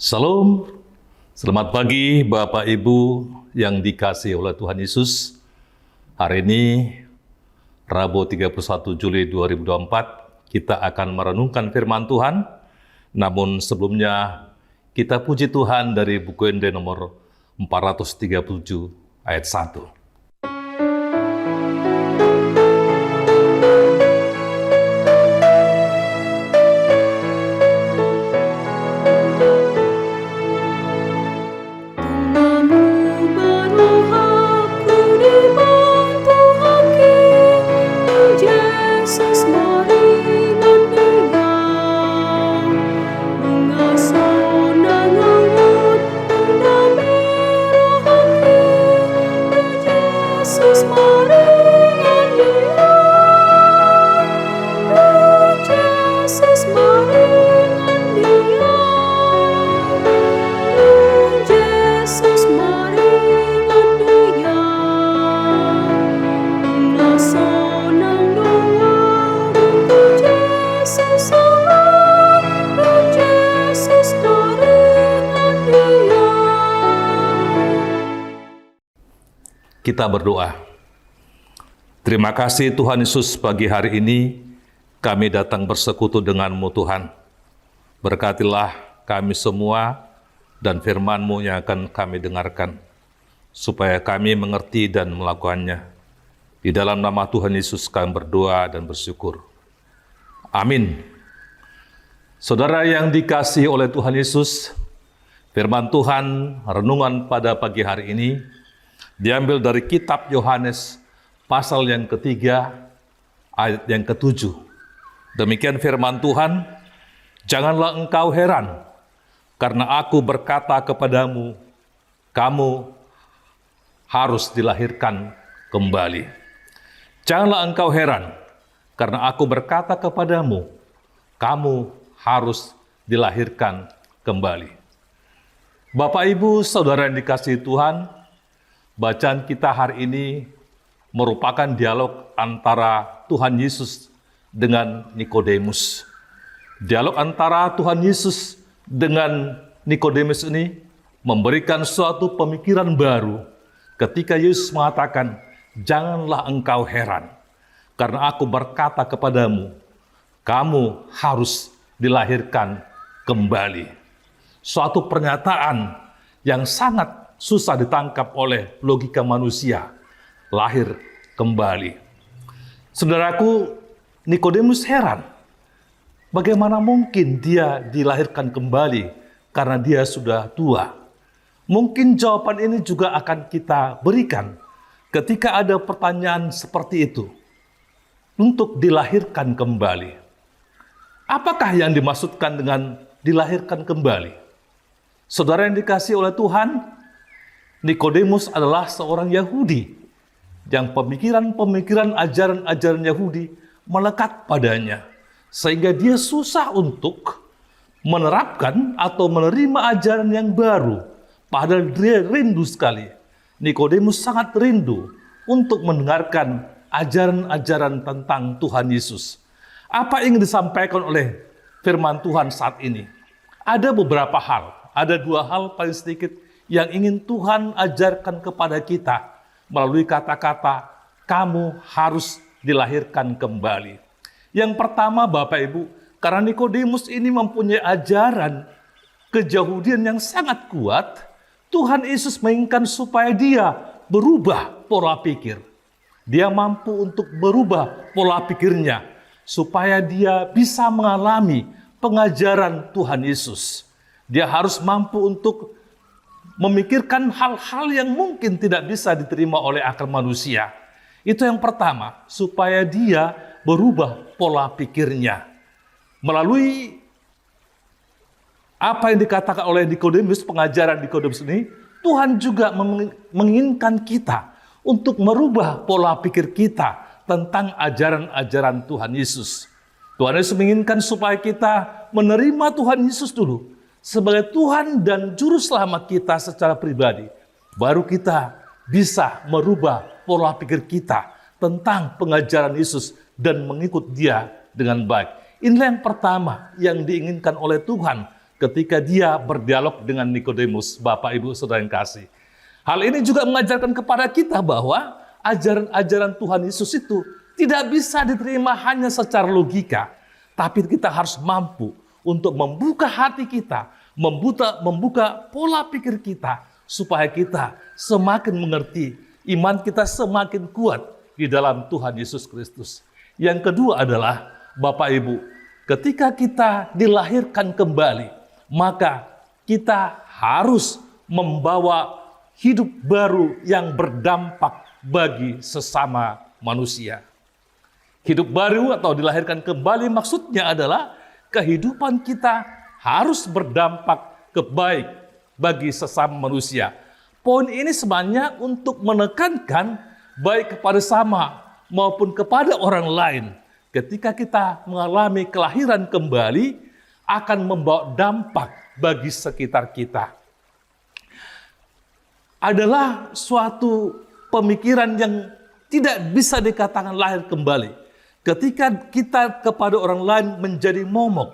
Salam, selamat pagi Bapak Ibu yang dikasihi oleh Tuhan Yesus. Hari ini, Rabu 31 Juli 2024, kita akan merenungkan firman Tuhan. Namun sebelumnya, kita puji Tuhan dari buku Ende nomor 437 ayat 1. Kita berdoa. Terima kasih Tuhan Yesus, pagi hari ini kami datang bersekutu denganmu Tuhan. Berkatilah kami semua dan firman-Mu yang akan kami dengarkan, supaya kami mengerti dan melakukannya. Di dalam nama Tuhan Yesus kami berdoa dan bersyukur. Amin. Saudara yang dikasihi oleh Tuhan Yesus, firman Tuhan renungan pada pagi hari ini diambil dari kitab Yohanes pasal yang ketiga ayat yang ke-7. Demikian firman Tuhan, janganlah engkau heran karena aku berkata kepadamu, kamu harus dilahirkan kembali. Janganlah engkau heran karena aku berkata kepadamu, kamu harus dilahirkan kembali. Bapak, Ibu, Saudara yang dikasihi Tuhan, bacaan kita hari ini merupakan dialog antara Tuhan Yesus dengan Nikodemus. Dialog antara Tuhan Yesus dengan Nikodemus ini memberikan suatu pemikiran baru ketika Yesus mengatakan, janganlah engkau heran, karena aku berkata kepadamu, kamu harus dilahirkan kembali. Suatu pernyataan yang sangat susah ditangkap oleh logika manusia, lahir kembali. Saudaraku, Nikodemus heran, bagaimana mungkin dia dilahirkan kembali karena dia sudah tua? Mungkin jawaban ini juga akan kita berikan ketika ada pertanyaan seperti itu, untuk dilahirkan kembali. Apakah yang dimaksudkan dengan dilahirkan kembali? Saudara yang dikasihi oleh Tuhan, Nikodemus adalah seorang Yahudi yang pemikiran-pemikiran ajaran-ajaran Yahudi melekat padanya, sehingga dia susah untuk menerapkan atau menerima ajaran yang baru, padahal dia rindu sekali. Nikodemus sangat rindu untuk mendengarkan ajaran-ajaran tentang Tuhan Yesus. Apa yang ingin disampaikan oleh firman Tuhan saat ini? Ada beberapa hal, ada dua hal paling sedikit yang ingin Tuhan ajarkan kepada kita melalui kata-kata, kamu harus dilahirkan kembali. Yang pertama, Bapak Ibu, karena Nikodemus ini mempunyai ajaran keyahudian yang sangat kuat, Tuhan Yesus menginginkan supaya dia berubah pola pikir. Dia mampu untuk berubah pola pikirnya, supaya dia bisa mengalami pengajaran Tuhan Yesus. Dia harus mampu untuk memikirkan hal-hal yang mungkin tidak bisa diterima oleh akal manusia. Itu yang pertama, supaya dia berubah pola pikirnya. Melalui apa yang dikatakan oleh Nikodemus, pengajaran Nikodemus ini, Tuhan juga menginginkan kita untuk merubah pola pikir kita tentang ajaran-ajaran Tuhan Yesus. Tuhan Yesus menginginkan supaya kita menerima Tuhan Yesus dulu sebagai Tuhan dan Juru Selamat kita secara pribadi, baru kita bisa merubah pola pikir kita tentang pengajaran Yesus dan mengikut Dia dengan baik. Inilah yang pertama yang diinginkan oleh Tuhan ketika dia berdialog dengan Nikodemus, Bapak Ibu Saudara yang kasih. Hal ini juga mengajarkan kepada kita bahwa ajaran-ajaran Tuhan Yesus itu tidak bisa diterima hanya secara logika, tapi kita harus mampu untuk membuka hati kita, membuka pola pikir kita, supaya kita semakin mengerti, iman kita semakin kuat di dalam Tuhan Yesus Kristus. Yang kedua adalah, Bapak Ibu, ketika kita dilahirkan kembali, maka kita harus membawa hidup baru yang berdampak bagi sesama manusia. Hidup baru atau dilahirkan kembali maksudnya adalah kehidupan kita harus berdampak baik bagi sesama manusia. Poin ini sebenarnya untuk menekankan baik kepada sama maupun kepada orang lain. Ketika kita mengalami kelahiran kembali, akan membawa dampak bagi sekitar kita. Adalah suatu pemikiran yang tidak bisa dikatakan lahir kembali. Ketika kita kepada orang lain menjadi momok,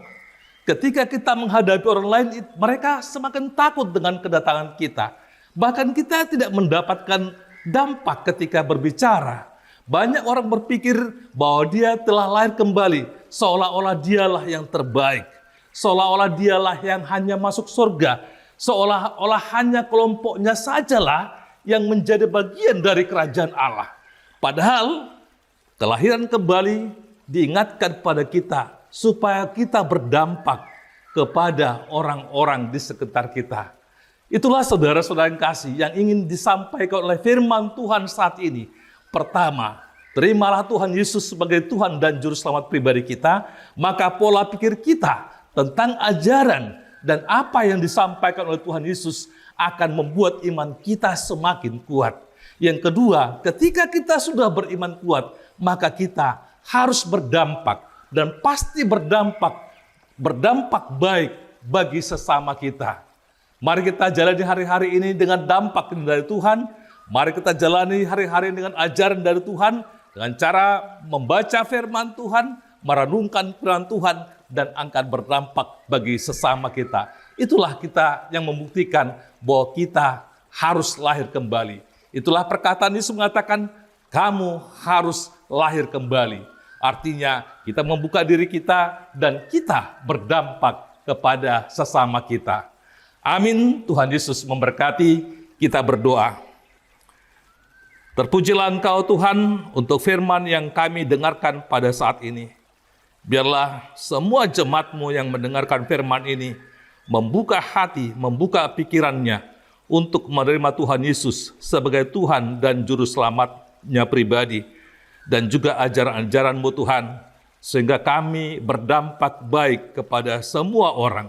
ketika kita menghadapi orang lain, mereka semakin takut dengan kedatangan kita. Bahkan kita tidak mendapatkan dampak ketika berbicara. Banyak orang berpikir bahwa dia telah lahir kembali, seolah-olah dialah yang terbaik, seolah-olah dialah yang hanya masuk surga, seolah-olah hanya kelompoknya sajalah yang menjadi bagian dari kerajaan Allah. Padahal kelahiran kembali diingatkan pada kita supaya kita berdampak kepada orang-orang di sekitar kita. Itulah saudara-saudara yang kasih yang ingin disampaikan oleh firman Tuhan saat ini. Pertama, terimalah Tuhan Yesus sebagai Tuhan dan Juru Selamat pribadi kita, maka pola pikir kita tentang ajaran dan apa yang disampaikan oleh Tuhan Yesus akan membuat iman kita semakin kuat. Yang kedua, ketika kita sudah beriman kuat, maka kita harus berdampak dan pasti berdampak baik bagi sesama kita. Mari kita jalani hari-hari ini dengan dampak dari Tuhan. Mari kita jalani hari-hari dengan ajaran dari Tuhan, dengan cara membaca firman Tuhan, merenungkan firman Tuhan, dan akan berdampak bagi sesama kita. Itulah kita yang membuktikan bahwa kita harus lahir kembali. Itulah perkataan Yesus mengatakan, kamu harus lahir kembali. Artinya kita membuka diri kita dan kita berdampak kepada sesama kita. Amin. Tuhan Yesus memberkati. Kita berdoa. Terpujilah Engkau Tuhan untuk firman yang kami dengarkan pada saat ini. Biarlah semua jemaat-Mu yang mendengarkan firman ini membuka hati, membuka pikirannya untuk menerima Tuhan Yesus sebagai Tuhan dan Juru Selamatnya pribadi, dan juga ajaran-ajaran-Mu Tuhan, sehingga kami berdampak baik kepada semua orang,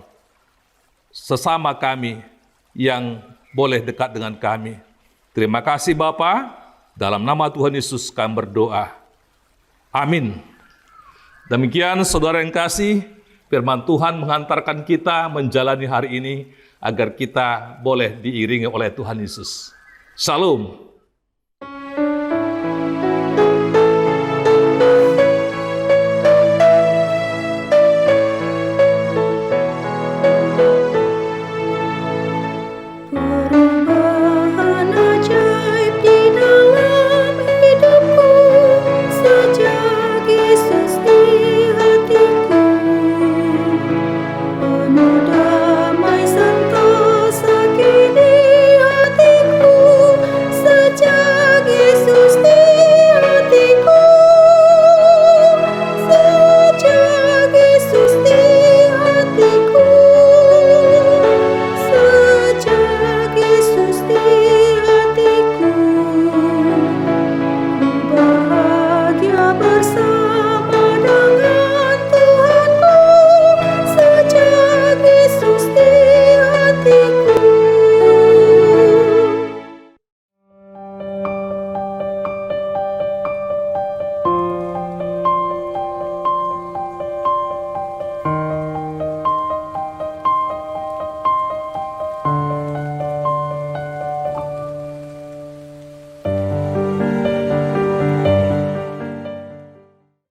sesama kami yang boleh dekat dengan kami. Terima kasih Bapa, dalam nama Tuhan Yesus kami berdoa. Amin. Demikian saudara yang kasih, firman Tuhan menghantarkan kita menjalani hari ini agar kita boleh diiringi oleh Tuhan Yesus. Shalom.